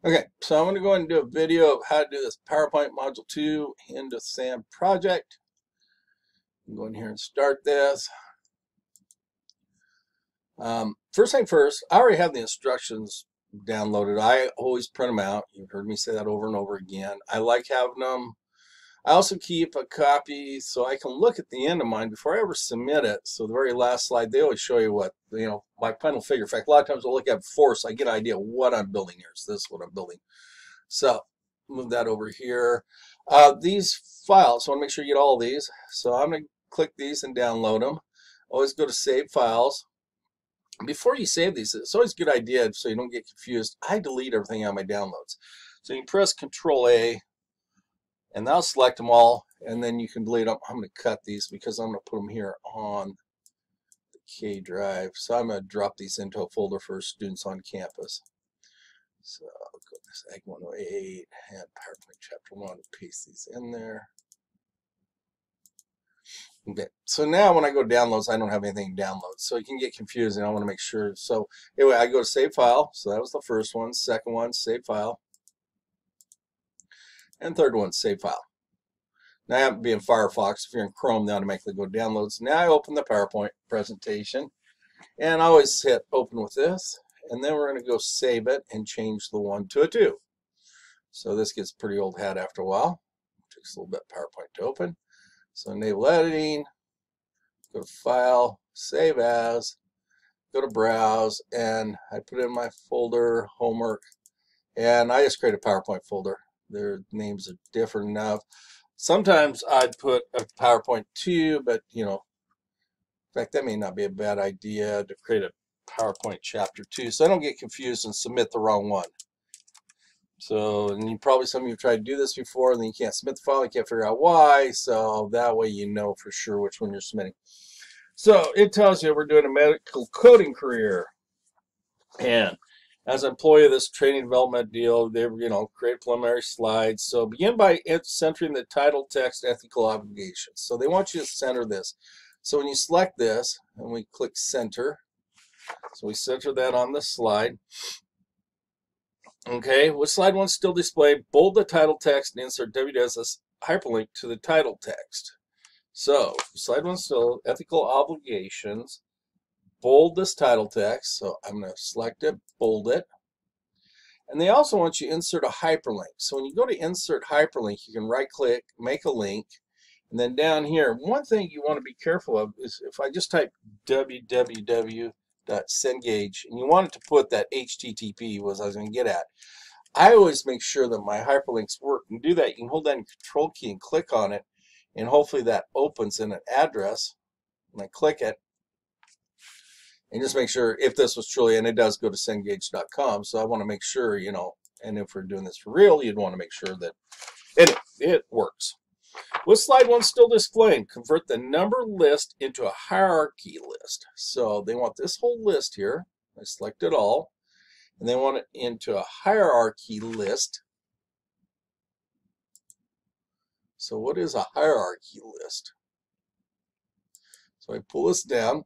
Okay, so I'm going to go ahead and do a video of how to do this PowerPoint Module 2 into SAM project. I'm going here and start this. First thing first, I already have the instructions downloaded. I always print them out. You've heard me say that over and over again. I like having them. I also keep a copy so I can look at the end of mine before I ever submit it. So the very last slide, they always show you what, my final figure. In fact, a lot of times I'll look at it before so I get an idea of what I'm building here. So this is what I'm building. So move that over here. These files, so I want to make sure you get all of these. So I'm going to click these and download them. Always go to Save Files. Before you save these, it's always a good idea so you don't get confused. I delete everything on my downloads. So you can press Control A, and that'll select them all, and then you can delete them. I'm going to cut these because I'm going to put them here on the K drive. So I'm going to drop these into a folder for students on campus. So I'll go to this Ag 108 and PowerPoint Chapter 1, paste these in there. Okay, so now when I go to downloads, I don't have anything download. So you can get confused, and I want to make sure. So anyway, I go to Save File. So that was the first one. Second one, Save File. And third one, Save File. Now I happen to be in Firefox. If you're in Chrome, they automatically go to downloads. Now I open the PowerPoint presentation, and I always hit open with this. And then we're going to go save it and change the 1 to a 2. So this gets pretty old hat after a while. It takes a little bit of PowerPoint to open. So enable editing, go to File, Save As, go to Browse, and I put in my folder, Homework, and I just create a PowerPoint folder. Their names are different enough. Sometimes I'd put a PowerPoint 2, but in fact, that may not be a bad idea to create a PowerPoint Chapter 2, so I don't get confused and submit the wrong one. So, and some of you have tried to do this before, and then you can't submit the file, you can't figure out why, so that way you know for sure which one you're submitting. So, it tells you we're doing a medical coding career, and as an employee of this training development deal, they create preliminary slides. So, begin by centering the title, text, ethical obligations. So, they want you to center this. So, when you select this, and we click center, so we center that on the slide. Okay, with slide 1 still displayed, bold the title text and insert WWCC hyperlink to the title text. So, slide 1 still, ethical obligations, bold this title text. So I'm going to select it, bold it. And they also want you to insert a hyperlink. So when you go to insert hyperlink, you can right click, make a link. And then down here, one thing you want to be careful of is if I just type www.cengage, and you wanted to put that HTTP was I was going to get at. I always make sure that my hyperlinks work. And do that, you can hold down Control key and click on it, and hopefully that opens in an address. And I click it, and just make sure if this was truly, and it does go to cengage.com, so I want to make sure, and if we're doing this for real, you'd want to make sure that it works. With slide 1 still displaying, convert the number list into a hierarchy list. So they want this whole list here. I select it all. And they want it into a hierarchy list. So what is a hierarchy list? So I pull this down,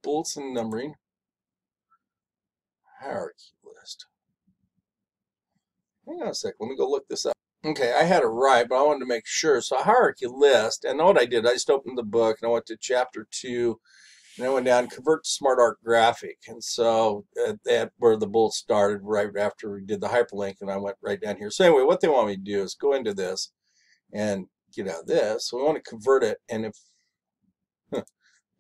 bullets and numbering, hierarchy list. Hang on a sec, let me go look this up. Okay, I had it right, but I wanted to make sure. So a hierarchy list, and what I did, I just opened the book, and I went to Chapter 2, and I went down, convert to Smart Art Graphic. And so that where the bullet started right after we did the hyperlink, and I went right down here. So anyway, what they want me to do is go into this and get out of this. So we want to convert it, and if I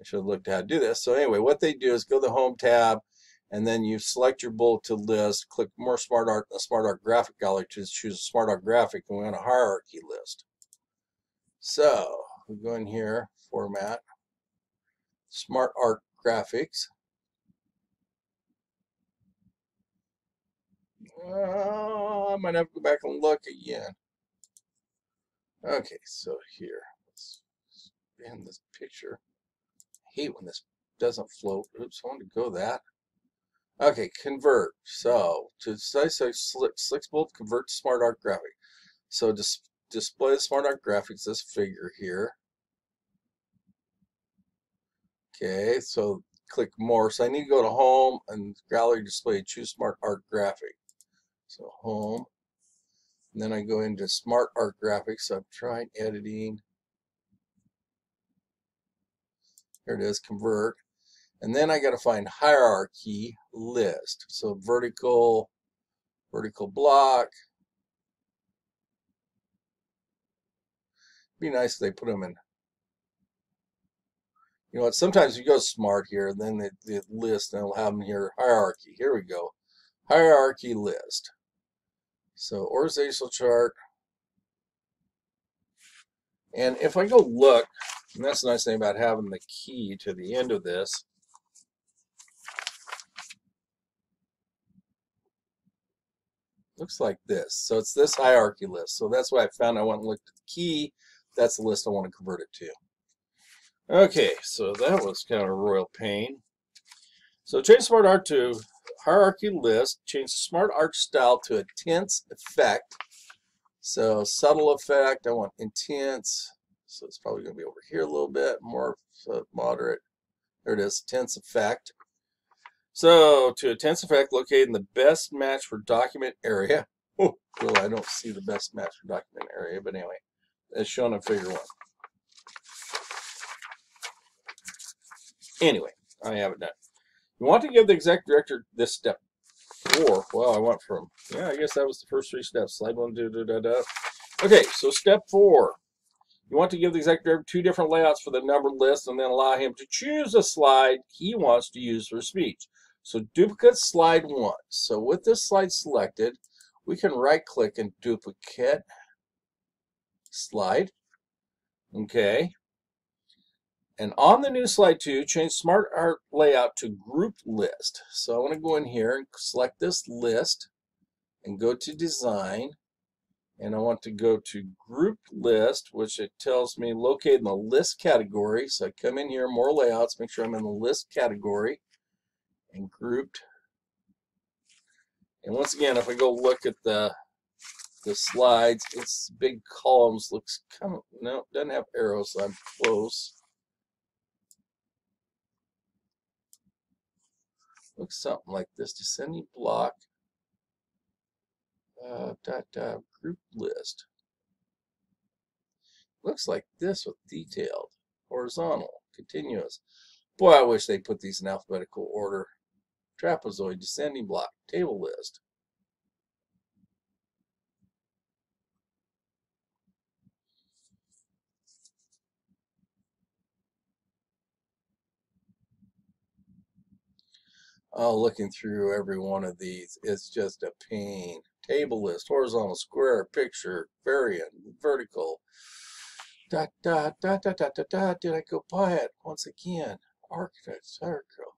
should have looked at how to do this. So anyway, what they do is go to the Home tab, and then you select your bullet to list, click More Smart Art, the Smart Art Graphic Gallery to choose a Smart Art Graphic, and we want a hierarchy list. So we go in here, Format, Smart Art Graphics. I might have to go back and look again. Okay, so here, let's expand this picture. I hate when this doesn't float. Oops, I want to go that. Okay, convert. So to select bold, convert to Smart Art Graphic. So display the Smart Art Graphics, this figure here. Okay, so click more. So I need to go to Home and Gallery Display, choose Smart Art Graphic. So home. And then I go into Smart Art Graphics. So I'm trying editing. There it is, convert. And then I got to find hierarchy list. So vertical block. Be nice if they put them in. You know what? Sometimes you go smart here, and then the list, and it'll have them here. Hierarchy. Here we go. Hierarchy list. So organizational chart. And if I go look, and that's the nice thing about having the key to the end of this. Looks like this. So it's this hierarchy list. So that's why I found I went and looked at the key. That's the list I want to convert it to. Okay, so that was kind of a royal pain. So change Smart Art to hierarchy list. Change Smart Art style to a tense effect. So subtle effect, I want intense. So it's probably going to be over here a little bit more moderate. There it is, tense effect. So to a tense effect, located in the best match for document area. Oh, well, I don't see the best match for document area, but anyway, it's shown in figure 1. Anyway, I have it done. You want to give the exec director this step 4. Well, I went from, yeah, I guess that was the first 3 steps. Slide 1, Okay, so step 4. You want to give the exec director 2 different layouts for the numbered list and then allow him to choose a slide he wants to use for speech. So duplicate slide 1. So with this slide selected, we can right click and duplicate slide. Okay. And on the new slide 2, change Smart Art layout to group list. So I want to go in here and select this list and go to design. And I want to go to group list, which it tells me located in the list category. So I come in here, more layouts, make sure I'm in the list category and grouped. And once again, if I go look at the slides, it's big columns, looks kind of, no, doesn't have arrows, so I'm close. Looks something like this, descending block, group list. Looks like this with detailed, horizontal, continuous. Boy, I wish they put these in alphabetical order. Trapezoid, descending block, table list. Oh, looking through every one of these, it's just a pain. Table list, horizontal, square, picture, variant, vertical. Dot, dot, dot, dot, dot, dot, dot. Did I go by it once again? Architect, circle.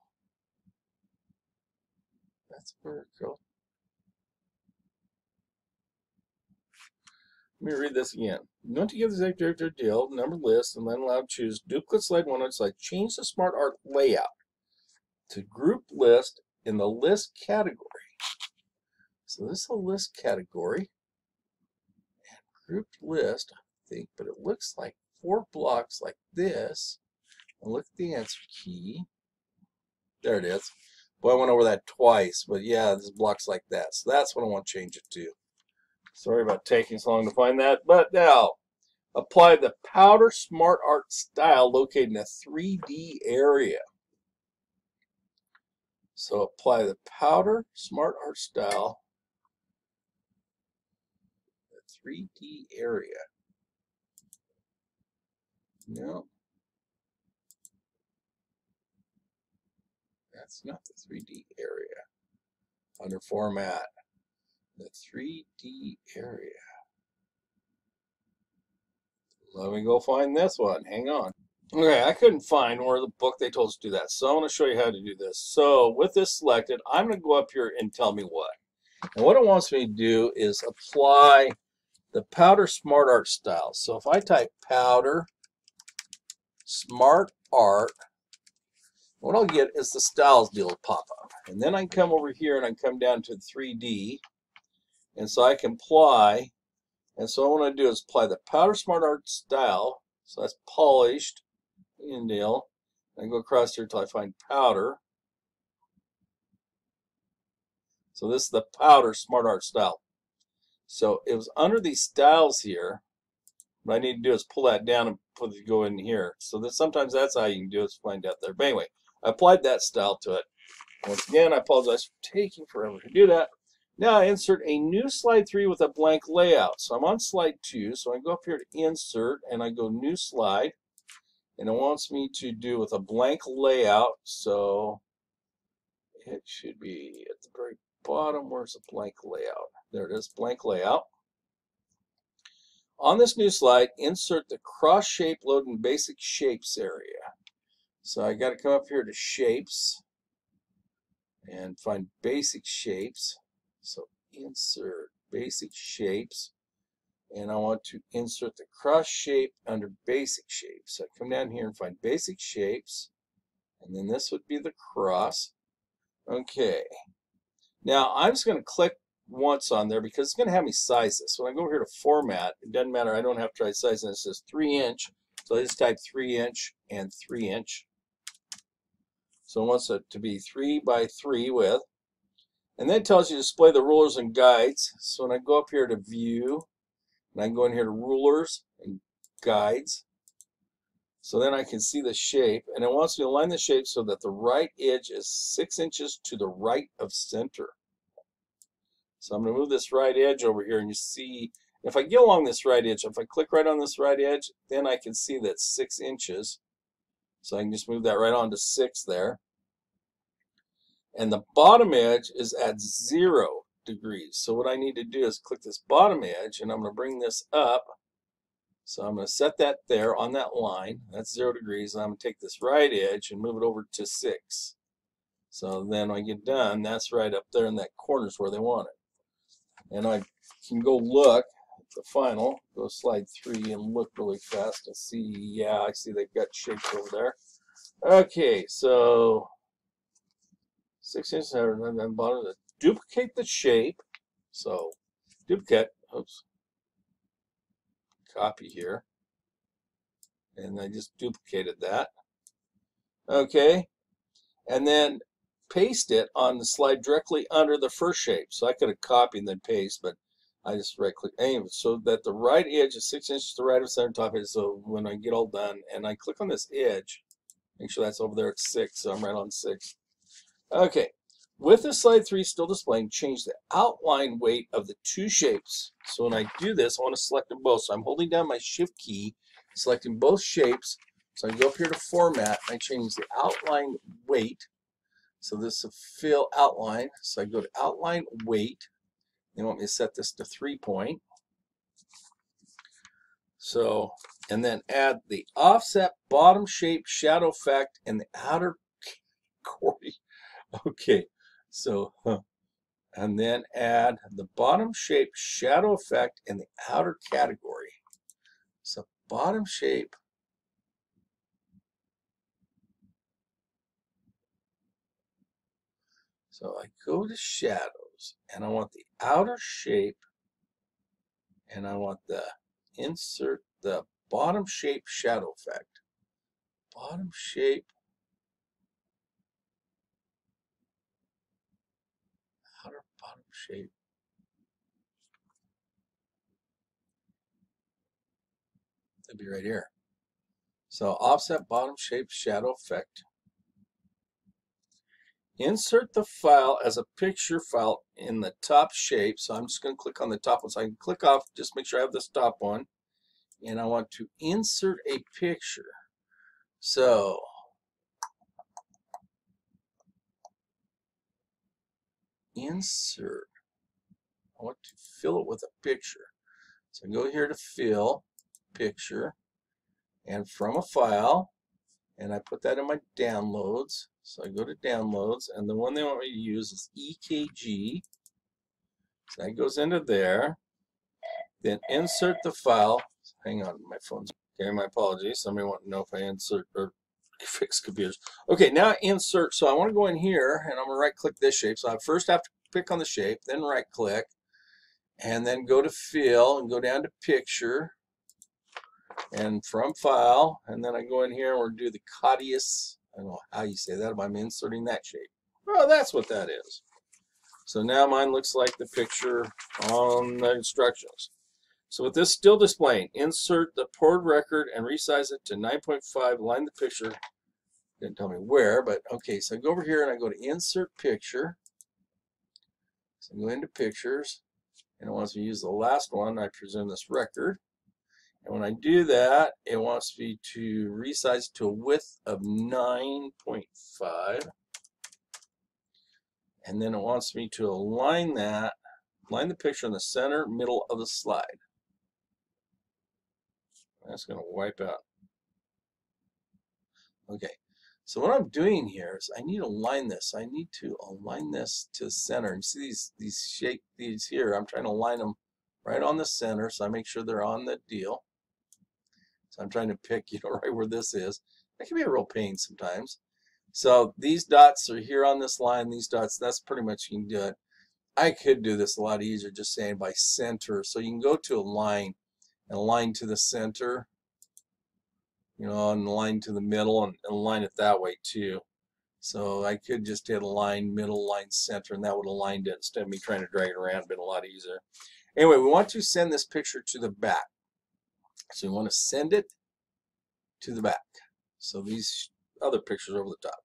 That's vertical. Let me read this again. You want to give the exec director a deal, number list, and then allow to choose duplicate slide 1. It's like change the Smart Art layout to group list in the list category. So this is a list category and grouped list, I think, but it looks like 4 blocks like this. And look at the answer key. There it is. Boy, I went over that twice, but yeah, this blocks like that. So that's what I want to change it to. Sorry about taking so long to find that, but now apply the Powder Smart Art style located in a 3D area. So apply the Powder Smart Art style, the 3D area. No, that's not the 3D area. Under format, the 3D area. Let me go find this one. Hang on. Okay, I couldn't find where the book they told us to do that. So I want to show you how to do this. So with this selected, I'm going to go up here and tell me what. And what it wants me to do is apply the Powder Smart Art style. So if I type Powder Smart Art, what I'll get is the styles deal pop up. And then I can come over here and I come down to 3D. And so I can apply. And so what I want to do is apply the Powder Smart Art style. So that's polished deal. I go across here until I find powder. So this is the powder Smart Art style. So it was under these styles here. What I need to do is pull that down and go in here. So that sometimes that's how you can do it, find out there. But anyway, I applied that style to it. Once again, I apologize for taking forever to do that. Now I insert a new slide 3 with a blank layout. So I'm on slide 2. So I go up here to insert and I go new slide. And it wants me to do with a blank layout. So it should be at the very bottom. Where's the blank layout? There it is, blank layout. On this new slide, insert the cross shape load and basic shapes area. So I got to come up here to shapes and find basic shapes. So insert basic shapes, and I want to insert the cross shape under basic shapes. So I come down here and find basic shapes, and then this would be the cross. Okay. Now I'm just going to click once on there because it's going to have me size this. So when I go over here to format, it doesn't matter, I don't have to try sizing. It says 3-inch. So I just type 3-inch and 3-inch. So it wants it to be 3 by 3 width. And then it tells you to display the rulers and guides. So when I go up here to view, and I can go in here to rulers and guides. So then I can see the shape, and it wants me to align the shape so that the right edge is 6 inches to the right of center. So I'm going to move this right edge over here, and you see, if I get along this right edge, if I click right on this right edge, then I can see that 6 inches. So I can just move that right on to 6 there. And the bottom edge is at 0 degrees. So what I need to do is click this bottom edge, and I'm going to bring this up. So I'm going to set that there on that line. That's 0 degrees. And I'm going to take this right edge and move it over to 6. So then when I get done, that's right up there in that corner is where they want it. And I can go look at the final, go slide 3 and look really fast and see, yeah, I see they've got shapes over there. Okay, so 6 inches and then bottom, duplicate the shape. So duplicate, oops, copy here. And I just duplicated that. Okay, and then paste it on the slide directly under the first shape. So I could have copied and then paste, but I just right click anyway, so that the right edge is 6 inches to the right of center top edge. So when I get all done and I click on this edge, make sure that's over there at 6, so I'm right on 6. Okay, with the slide 3 still displaying, change the outline weight of the 2 shapes. So when I do this, I want to select them both. So I'm holding down my shift key, selecting both shapes. So I go up here to format, I change the outline weight. So this is fill outline. So I go to outline weight. They want me to set this to 3-point. So, and then add the offset bottom shape shadow effect in the outer category. Okay, so, and then add the bottom shape shadow effect in the outer category. So bottom shape. So I go to shadows, and I want the outer shape, and I want the insert the bottom shape shadow effect. Bottom shape, outer bottom shape. That'd be right here. So offset bottom shape shadow effect. Insert the file as a picture file in the top shape. So I'm just going to click on the top one. So I can click off, just make sure I have this top one. And I want to insert a picture. So insert. I want to fill it with a picture. So I go here to fill picture and from a file, and I put that in my downloads. So I go to downloads, and the one they want me to use is EKG. So that goes into there. Then insert the file. Hang on, my phone's okay. My apologies. Somebody want to know if I insert or fix computers. Okay, now insert. So I want to go in here, and I'm going to right-click this shape. So I first have to pick on the shape, then right-click, and then go to fill and go down to picture. And from file, and then I go in here and we'll do the Codius. I don't know how you say that, but I'm inserting that shape. Well, that's what that is. So now mine looks like the picture on the instructions. So with this still displaying, insert the poured record and resize it to 9.5, line the picture. Didn't tell me where, but okay, so I go over here and I go to insert picture. So I go into pictures, and it wants me to use the last one, I presume this record. And when I do that, it wants me to resize to a width of 9.5. And then it wants me to align that, line the picture in the center, middle of the slide. That's going to wipe out. Okay, so what I'm doing here is I need to align this. I need to align this to the center. You see these here, I'm trying to align them right on the center, so I make sure they're on the deal. So I'm trying to pick, right where this is. That can be a real pain sometimes. So these dots are here on this line, these dots, that's pretty much, you can do it. I could do this a lot easier just saying by center. So you can go to align and align to the center, and align to the middle and align it that way too. So I could just hit align, middle, line, center, and that would align it instead of me trying to drag it around. Been a lot easier. Anyway, we want to send this picture to the back. So we want to send it to the back. So these other pictures over the top.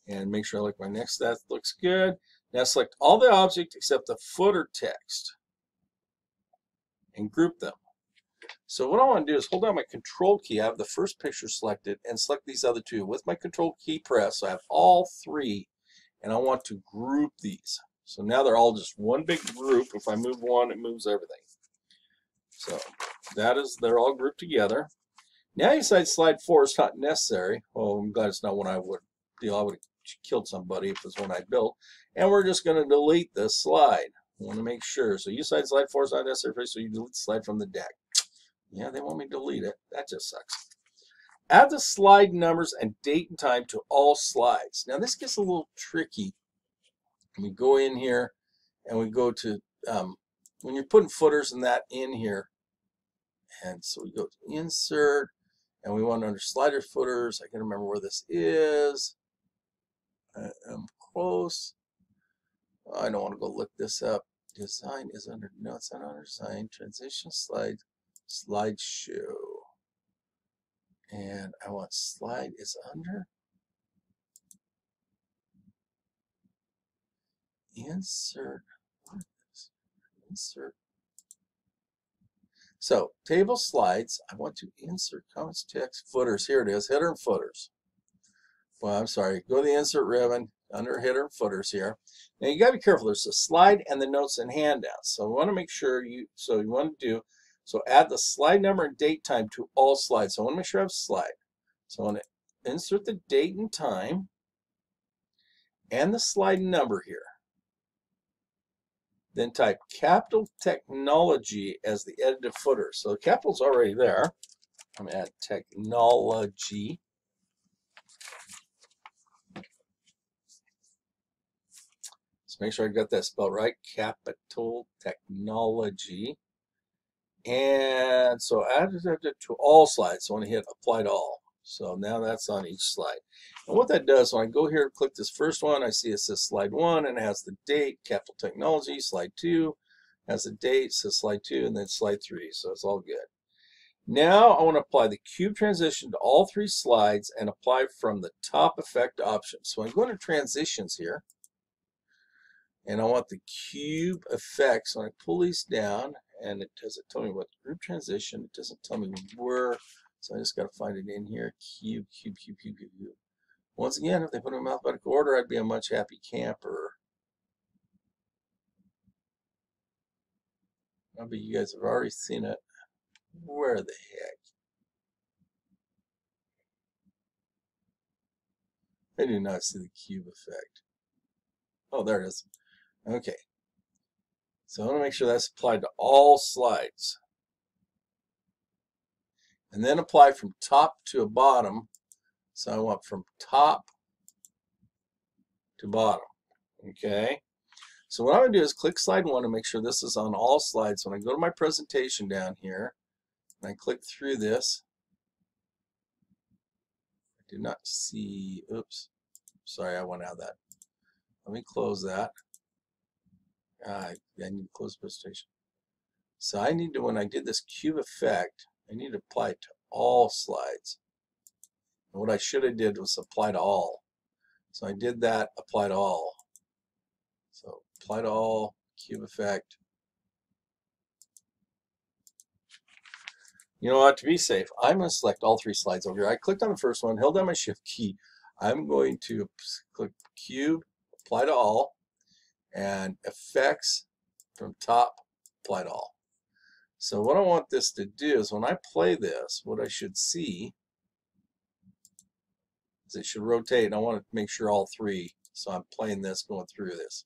And make sure I like my next. That looks good. Now select all the object except the footer text and group them. So what I want to do is hold down my control key. I have the first picture selected and select these other two. With my control key pressed, so I have all three, and I want to group these. So now they're all just one big group. If I move one, it moves everything. So they're all grouped together. Now you decide slide 4 is not necessary. Well, I'm glad it's not one I would deal. I would have killed somebody if it's one I built. And we're just going to delete this slide. I want to make sure. So you decide slide 4 is not necessary, so you delete the slide from the deck. Yeah, they want me to delete it. That just sucks. Add the slide numbers and date and time to all slides. Now this gets a little tricky. We go in here and we go to, when you're putting footers and that in here, and so we go to insert, and we want under slider footers. I can remember where this is. I'm close. I don't want to go look this up. Design is under, no, it's not under design. Transition slide, slideshow. And I want slide is under insert. Insert. So table slides, I want to insert comments, text, footers. Here it is, header and footers. Well, I'm sorry, go to the insert ribbon under header and footers here. Now you got to be careful. There's a slide and the notes and handouts. So we want to make sure so add the slide number and date time to all slides. So I want to make sure I have a slide. So I want to insert the date and time and the slide number here. Then type capital technology as the edited footer. So the capital's already there. I'm going to add technology. So make sure I got that spelled right. Capital technology. And so add it to all slides. So I want to hit apply to all. So now that's on each slide. And what that does, when I go here and click this first one, I see it says slide 1 and it has the date, capital technology. Slide 2 has the date, says slide 2, and then slide 3. So it's all good. Now I want to apply the cube transition to all 3 slides and apply from the top effect option. So I'm going to transitions here. And I want the cube effects. When I pull these down, and it doesn't tell me what group transition, it doesn't tell me where. So I just got to find it in here. Cube, cube, cube, cube, cube, cube. Once again, if they put them in alphabetical order, I'd be a much happy camper. Maybe you guys have already seen it. Where the heck? I do not see the cube effect. Oh, there it is. Okay. So I want to make sure that's applied to all slides. And then apply from top to bottom. So I want from top to bottom. Okay. So what I'm going to do is click slide 1 and make sure this is on all slides. When I go to my presentation down here, and I click through this, I do not see, oops, sorry, I went out of that. Let me close that. I need to close the presentation. So I need to, when I did this cube effect, I need to apply it to all slides. And what I should have did was apply to all. So I did that, apply to all. So apply to all, cube effect. You know what, to be safe, I'm going to select all 3 slides over here. I clicked on the first one, held down my shift key. I'm going to click cube, apply to all, and effects from top, apply to all. So what I want this to do is when I play this, what I should see is it should rotate, and I want to make sure all 3. So I'm playing this, going through this.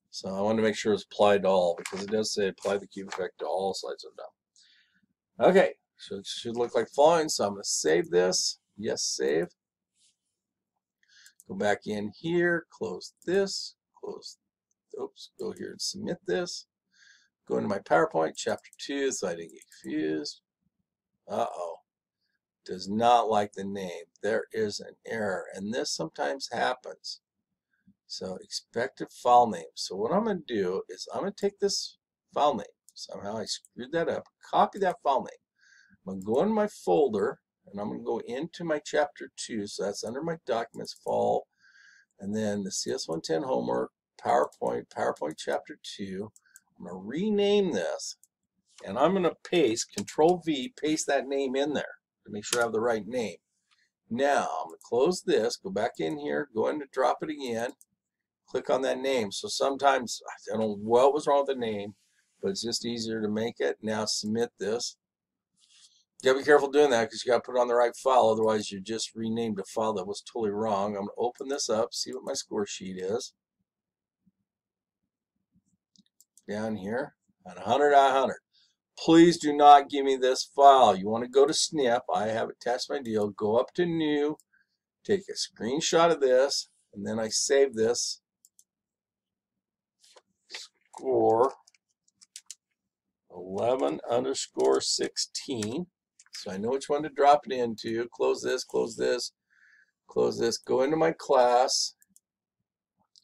So I want to make sure it's applied to all, because it does say apply the cube effect to all slides of down. Okay, so it should look like following. So I'm going to save this. Yes, save. Go back in here, close this, close, oops, go here and submit this. Go into my PowerPoint, chapter 2, so I didn't get confused. Uh-oh. Does not like the name. There is an error, and this sometimes happens. So expected file name. So what I'm going to do is I'm going to take this file name. Somehow I screwed that up. Copy that file name. I'm going to go in my folder, and I'm going to go into my chapter 2. So that's under my documents, fall, and then the CS110 homework, PowerPoint chapter 2. I'm going to rename this, and I'm going to paste, Control V, paste that name in there to make sure I have the right name. Now, I'm going to close this, go back in here, go in to drop it again, click on that name. So sometimes, I don't know what was wrong with the name, but it's just easier to make it. Now submit this. You got to be careful doing that because you got to put it on the right file, otherwise you just renamed a file that was totally wrong. I'm going to open this up, see what my score sheet is. Down here, on 100 out of 100. Please do not give me this file. You want to go to snip. I have attached my deal. Go up to new, take a screenshot of this, and then I save this score 11_16. So I know which one to drop it into. Close this, close this, close this. Go into my class,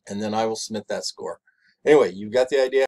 and then I will submit that score. Anyway, you got the idea.